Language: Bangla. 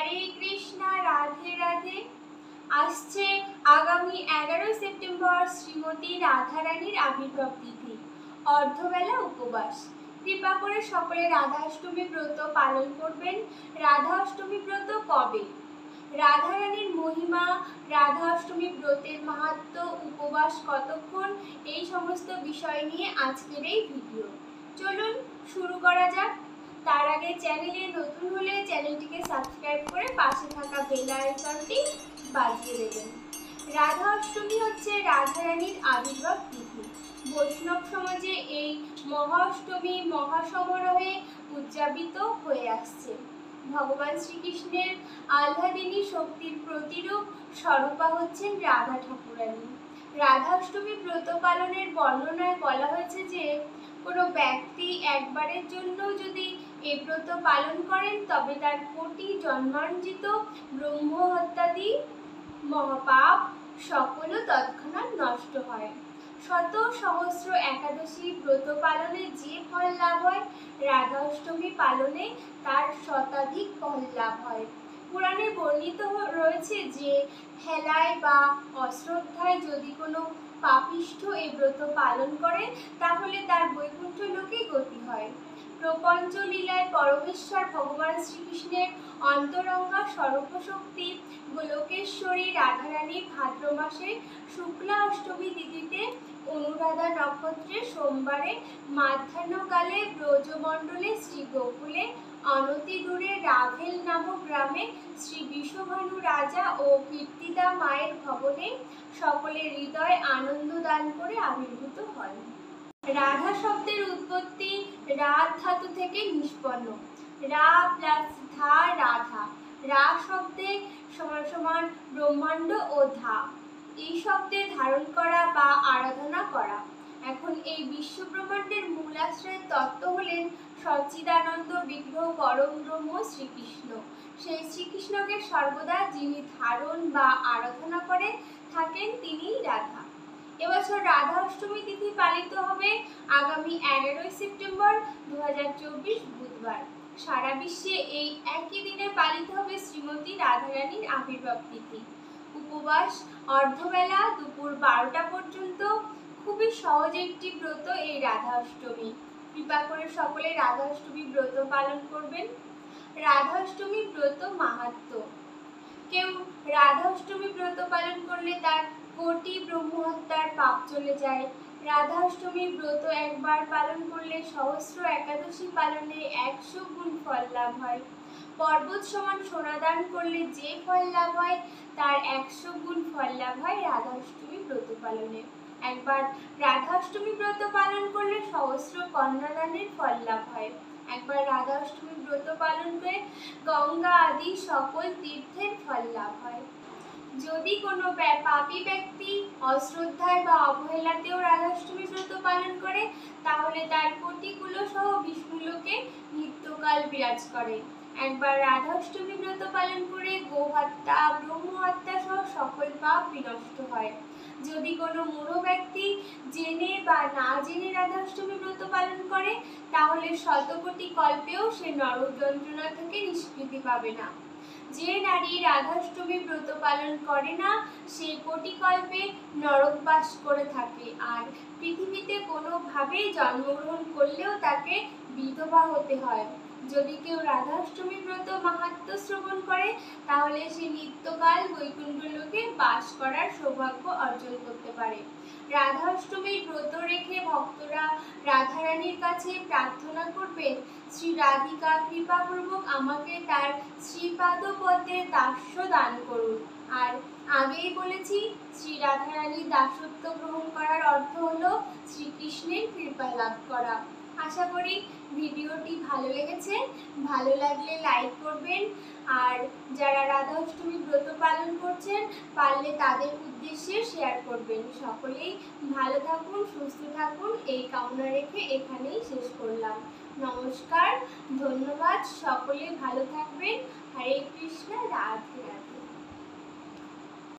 হরে কৃষ্ণ, রাধে রাধে। আসছে আগামী 11 সেপ্টেম্বর শ্রীমতী রাধারানীর আবির্ভাব তিথি, অর্ধবেলা উপবাস। কৃপা করে সকলে রাধা অষ্টমী ব্রত পালন করবেন। রাধা অষ্টমী ব্রত কবে, রাধারানীর মহিমা, রাধা অষ্টমী ব্রতের মাহাত্ম্য, উপবাস কতক্ষণ, এই সমস্ত বিষয় নিয়ে আজকের এই ভিডিও। চলুন শুরু করা যাক। তার আগে চ্যানেলে নতুন হলে চ্যানেলটিকে সাবস্ক্রাইব করে পাশে থাকা বেল আইকনটি বাজিয়ে দেবেন। রাধা অষ্টমী হচ্ছে রাধারানীর আবির্ভাব তিথি। বৈষ্ণব সমাজে এই মহা অষ্টমী মহাসমারোহে উদযাপিত হয়ে আসছে। ভগবান শ্রীকৃষ্ণের আহ্লাদিনী শক্তির প্রতিরূপ স্বরূপা হচ্ছেন রাধা ঠাকুরানী। রাধা অষ্টমী ব্রত পালনের বর্ণনায় বলা হয়েছে যে কোনো ব্যক্তি একবারের জন্য যদি এই ব্রত পালন করেন তবে তার কোটি জন্মার্জিত ব্রহ্ম হত্যাদি মহাপাপ সকল তৎক্ষণাৎ নষ্ট হয়। শত সহস্র একাদশী ব্রত পালনে যে ফল লাভ হয়, রাধা অষ্টমী পালনে তার শতাধিক ফল লাভ হয়। পুরাণে বর্ণিত রয়েছে যে হেলায় বা অশ্রদ্ধায় যদি কোনো পাপিষ্ঠ এই ব্রত পালন করে তাহলে তার বৈকুণ্ঠ লোকে গতি হয়। প্রপঞ্চ লীলায় পরমেশ্বর ভগবান শ্রীকৃষ্ণের অন্তরঙ্গা সর্বশক্তি গোলকেশ্বরী রাধারানী ভাদ্র মাসে শুক্লা অষ্টমী তিথিতে অনুরাধা নক্ষত্রে সোমবারে মাধ্যাহ্নকালে ব্রজমণ্ডলে শ্রী গোকুলে অনতি দূরে রাভেল নামক গ্রামে শ্রী বিষভানু রাজা ও কীর্তিদা মায়ের ভবনে সকলের হৃদয় আনন্দ দান করে আবির্ভূত হয়। রাধা শব্দের উৎপত্তি রাধ ধাতু থেকে নিষ্পন্ন। রা প্লাস ধা রাধা। রা শব্দে সমান সমান ব্রহ্মাণ্ড ও ধা, এই শব্দে ধারণ করা বা আরাধনা করা। এখন এই বিশ্ব ব্রহ্মাণ্ডের মূল আশ্রয়ের তত্ত্ব হলেন সচ্চিদানন্দ বিগ্রহ পরম ব্রহ্ম শ্রীকৃষ্ণ। সেই শ্রীকৃষ্ণকে সর্বদা যিনি ধারণ বা আরাধনা করে থাকেন তিনিই রাধা। এবছর রাধা অষ্টমী তিথি পালিত হবে আগামী 11 সেপ্টেম্বর 2024 বুধবার। সারা বিশ্বে এই একই দিনে পালিত হবে শ্রীমতী রাধারানীর আবির্ভাব তিথি। উপবাস অর্ধবেলা দুপুর 12টা পর্যন্ত। খুবই সহজ একটি ব্রত এই রাধা অষ্টমী। কৃপা করে সকলে রাধা অষ্টমী ব্রত পালন করবেন। রাধা অষ্টমী ব্রত মাহাত্ম্য। কেউ রাধা অষ্টমী ব্রত পালন করলে তার কোটি ব্রহ্মহত্যার পাপ চলে যায়। রাধা অষ্টমী ব্রত একবার পালন করলে সহস্র একাদশী পালনে 100 গুণ ফল লাভ হয়। পর্বত সমান সোনা দান করলে যে ফল লাভ হয় তার 100 গুণ ফল লাভ হয় রাধা অষ্টমী ব্রত পালনে। একবার রাধা অষ্টমী ব্রত পালন করলে সহস্র কন্যাদানের ফল লাভ হয়। একবার রাধা অষ্টমী ব্রত পালন করে গঙ্গা আদি সকল তীর্থের ফল লাভ হয়। যদি কোনো পাপী ব্যক্তি অশ্রদ্ধায় বা অবহেলাতেও রাধা অষ্টমী ব্রত পালন করে তাহলে তার কোটিকুল সহ বিষ্ণুলোকে নিত্যকাল বিরাজ করে। একবার রাধা অষ্টমী ব্রত পালন করে গোহত্যা ব্রহ্মহত্যা সহ সকল পাপ বিনষ্ট হয়। যদি কোনো মূঢ় ব্যক্তি জেনে বা না জেনে রাধা অষ্টমী ব্রত পালন করে তাহলে শতকোটি কল্পেও সে নরক যন্ত্রণা থেকে নিষ্কৃতি পাবে না। যে নারী রাধা অষ্টমী ব্রত পালন করে না সে কোটি কল্পে নরকবাস করে থাকে, আর পৃথিবীতে কোনোভাবেই জন্মগ্রহণ করলেও তাকে বিধবা হতে হয়। যদি কেউ রাধা অষ্টমী ব্রত মাহাত্ম্য শ্রবণ করে তাহলে সে নিত্যকাল বৈকুণ্ঠ লোকে বাস করার সৌভাগ্য অর্জন করতে পারে। রাধা অষ্টমীর ব্রত রেখে ভক্তরা রাধারানীর কাছে প্রার্থনা করবেন, শ্রী রাধিকা কৃপাপূর্বক আমাকে তার শ্রীপাদ পদ্মে দাস্য দান করুন। আর আগেই বলেছি শ্রী রাধারানীর দাসত্ব গ্রহণ করার অর্থ হলো শ্রীকৃষ্ণের কৃপা লাভ করা। আশা করি ভিডিওটি ভালো লেগেছে। ভালো লাগলে লাইক করবেন, আর যারা রাধা অষ্টমী ব্রত পালন করছেন পারলে তাদের উদ্দেশ্যে শেয়ার করবেন। সকলেই ভালো থাকুন, সুস্থ থাকুন, এই কামনা রেখে এখানেই শেষ করলাম। নমস্কার, ধন্যবাদ, সকলে ভালো থাকবেন। হরে কৃষ্ণ, রাধে রাধে।